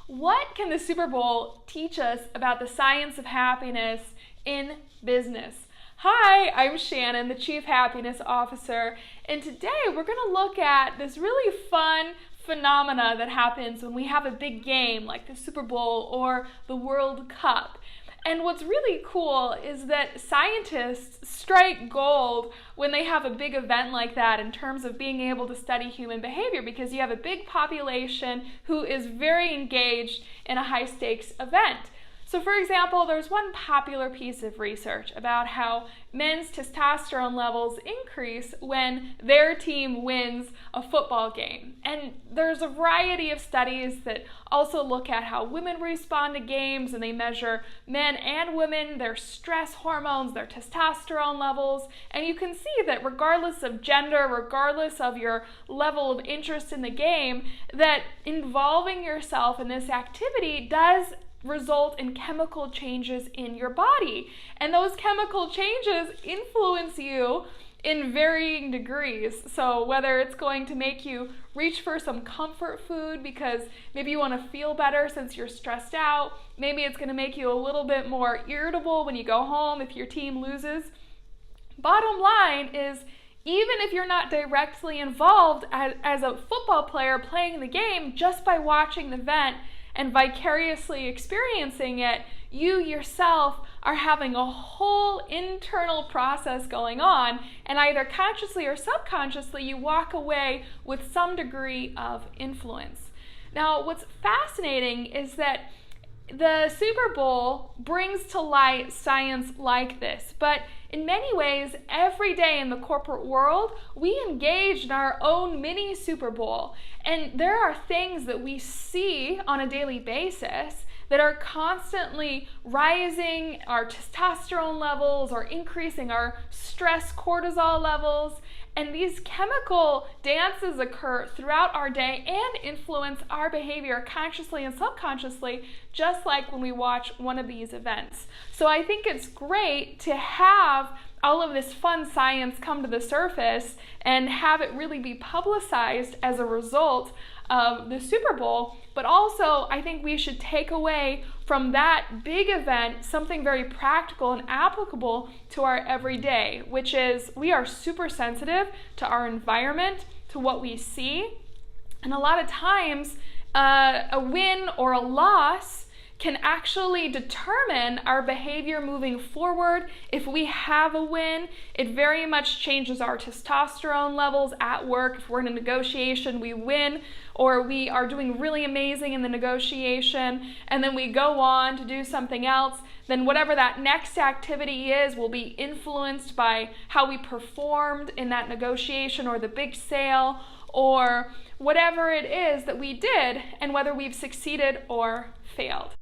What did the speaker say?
What can the Super Bowl teach us about the science of happiness in business? Hi, I'm Shannon, the Chief Happiness Officer, and today we're going to look at this really fun phenomena that happens when we have a big game like the Super Bowl or the World Cup. And what's really cool is that scientists strike gold when they have a big event like that in terms of being able to study human behavior, because you have a big population who is very engaged in a high-stakes event. So for example, there's one popular piece of research about how men's testosterone levels increase when their team wins a football game. And there's a variety of studies that also look at how women respond to games, and they measure men and women, their stress hormones, their testosterone levels. And you can see that regardless of gender, regardless of your level of interest in the game, that involving yourself in this activity does result in chemical changes in your body. And those chemical changes influence you in varying degrees. So whether it's going to make you reach for some comfort food because maybe you want to feel better since you're stressed out, maybe it's going to make you a little bit more irritable when you go home if your team loses. Bottom line is, even if you're not directly involved as a football player playing the game, just by watching the event and vicariously experiencing it, you yourself are having a whole internal process going on, and either consciously or subconsciously you walk away with some degree of influence. Now, what's fascinating is that the Super Bowl brings to light science like this, but in many ways, every day in the corporate world, we engage in our own mini Super Bowl. And there are things that we see on a daily basis that are constantly rising our testosterone levels or increasing our stress cortisol levels. And these chemical dances occur throughout our day and influence our behavior consciously and subconsciously, just like when we watch one of these events. So I think it's great to have all of this fun science come to the surface and have it really be publicized as a result of the Super Bowl, but also I think we should take away from that big event something very practical and applicable to our everyday, which is we are super sensitive to our environment, to what we see, and a lot of times a win or a loss can actually determine our behavior moving forward. If we have a win, it very much changes our testosterone levels at work. If we're in a negotiation, we win, or we are doing really amazing in the negotiation, and then we go on to do something else, then whatever that next activity is will be influenced by how we performed in that negotiation or the big sale, or whatever it is that we did, and whether we've succeeded or failed.